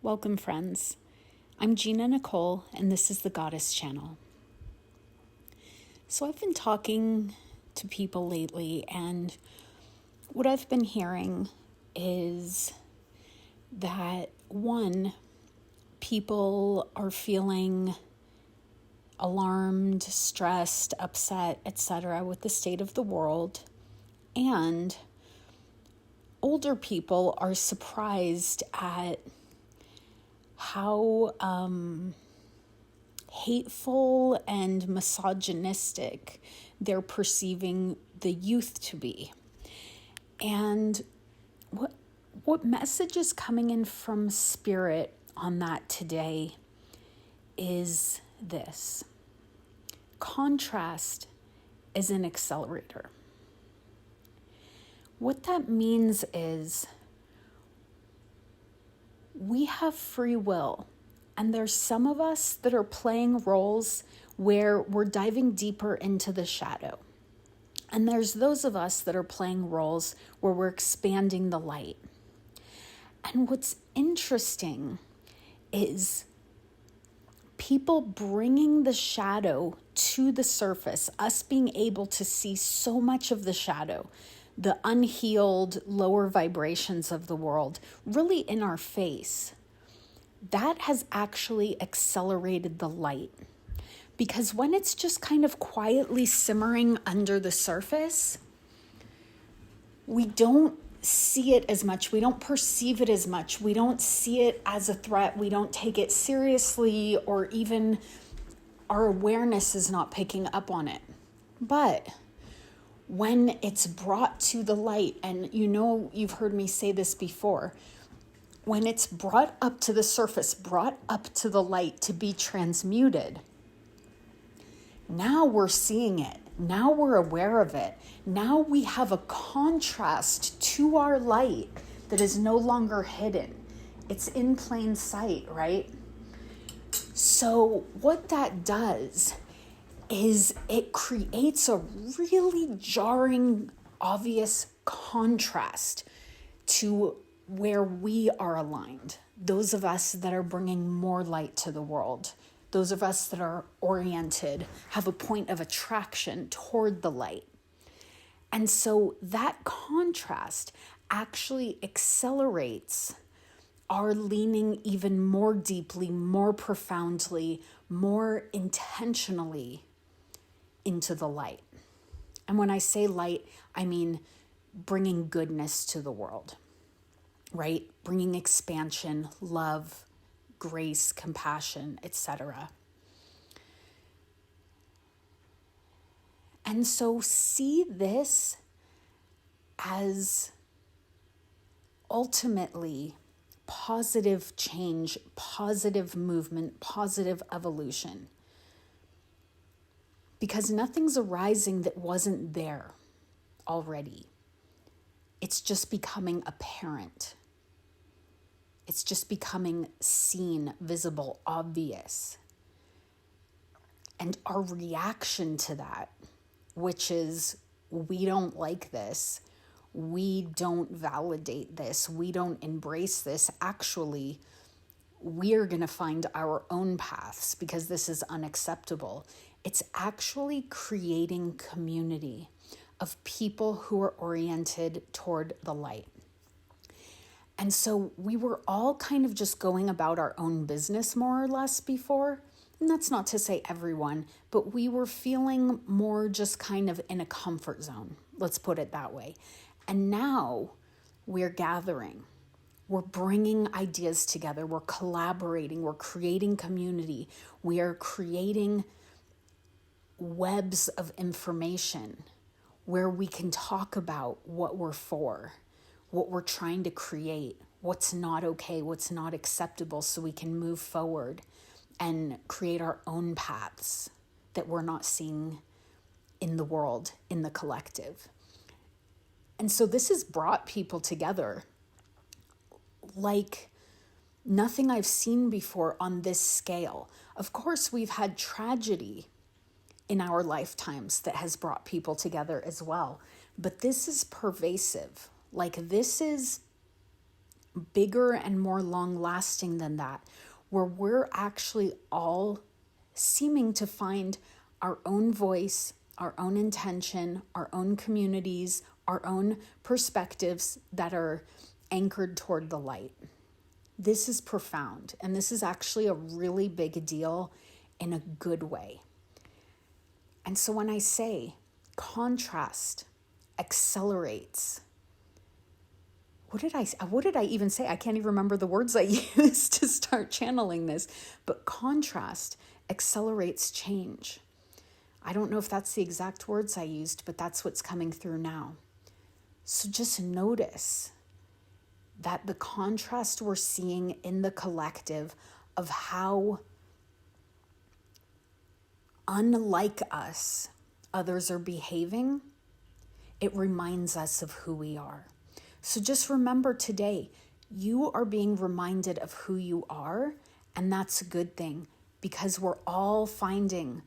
Welcome, friends. I'm Gina Nicole, and this is the Goddess Channel. So I've been talking to people lately, and what I've been hearing is that, one, people are feeling alarmed, stressed, upset, etc. with the state of the world, and older people are surprised at how hateful and misogynistic they're perceiving the youth to be. And what message is coming in from Spirit on that today is this: contrast is an accelerator. What that means is we have free will, and there's some of us that are playing roles where we're diving deeper into the shadow. And there's those of us that are playing roles where we're expanding the light. And what's interesting is people bringing the shadow to the surface, us being able to see so much of the shadow, the unhealed lower vibrations of the world, really in our face. That has actually accelerated the light. Because when it's just kind of quietly simmering under the surface, we don't see it as much. We don't perceive it as much. We don't see it as a threat. We don't take it seriously, or even our awareness is not picking up on it. But when it's brought to the light, and you've heard me say this before, when it's brought up to the surface, brought up to the light to be transmuted, now we're seeing it. Now we're aware of it. Now we have a contrast to our light that is no longer hidden. It's in plain sight, right? So what that does is it creates a really jarring, obvious contrast to where we are aligned. Those of us that are bringing more light to the world. Those of us that are oriented, have a point of attraction toward the light. And so that contrast actually accelerates our leaning even more deeply, more profoundly, more intentionally into the light. And when I say light, I mean bringing goodness to the world, right? Bringing expansion, love, grace, compassion, etc. And so see this as ultimately positive change, positive movement, positive evolution. Because nothing's arising that wasn't there already. It's just becoming apparent. It's just becoming seen, visible, obvious. And our reaction to that, which is, we don't like this, we don't validate this, we don't embrace this, actually, we're going to find our own paths because this is unacceptable. It's actually creating community of people who are oriented toward the light. And so we were all kind of just going about our own business more or less before. And that's not to say everyone, but we were feeling more just kind of in a comfort zone. Let's put it that way. And now we're gathering. We're bringing ideas together. We're collaborating. We're creating community. We are creating webs of information where we can talk about what we're for, what we're trying to create, what's not okay, what's not acceptable, so we can move forward and create our own paths that we're not seeing in the world, in the collective. And so this has brought people together like nothing I've seen before on this scale. Of course, we've had tragedy in our lifetimes that has brought people together as well. But this is pervasive. Like, this is bigger and more long-lasting than that, where we're actually all seeming to find our own voice, our own intention, our own communities, our own perspectives that are anchored toward the light. This is profound, and this is actually a really big deal in a good way. And so when I say contrast accelerates, what did I even say? I can't even remember the words I used to start channeling this, but contrast accelerates change. I don't know if that's the exact words I used, but that's what's coming through now. So just notice that the contrast we're seeing in the collective of how unlike us others are behaving, it reminds us of who we are. So just remember today, you are being reminded of who you are, and that's a good thing because we're all finding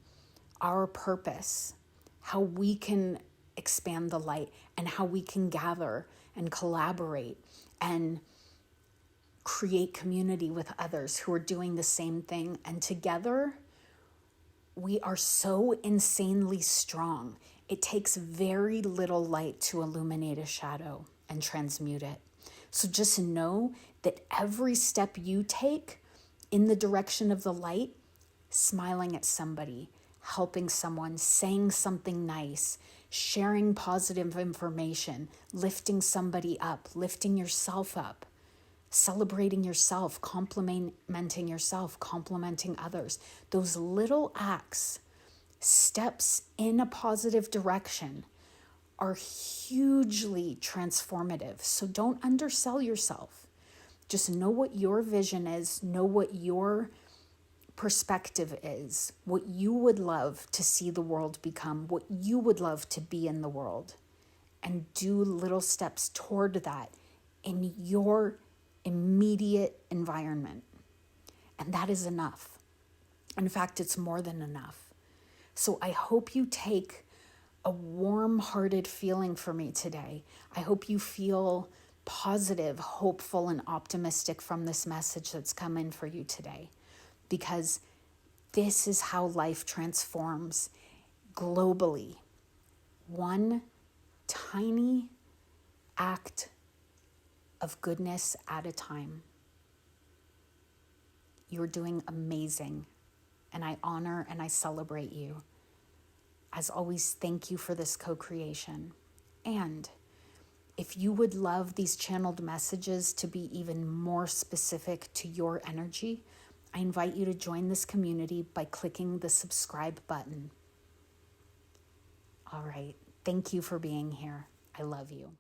our purpose, how we can expand the light and how we can gather and collaborate and create community with others who are doing the same thing. And together, we are so insanely strong. It takes very little light to illuminate a shadow and transmute it. So just know that every step you take in the direction of the light, smiling at somebody, helping someone, saying something nice, sharing positive information, lifting somebody up, lifting yourself up, celebrating yourself, complimenting yourself, complimenting others. Those little acts, steps in a positive direction, are hugely transformative. So don't undersell yourself. Just know what your vision is, know what your perspective is, what you would love to see the world become, what you would love to be in the world, and do little steps toward that in your immediate environment. And that is enough. In fact, it's more than enough. So I hope you take a warm-hearted feeling for me today. I hope you feel positive, hopeful, and optimistic from this message that's come in for you today, because this is how life transforms globally. One tiny act of goodness at a time. You're doing amazing, and I honor and I celebrate you. As always, thank you for this co-creation. And if you would love these channeled messages to be even more specific to your energy, I invite you to join this community by clicking the subscribe button. All right. Thank you for being here. I love you.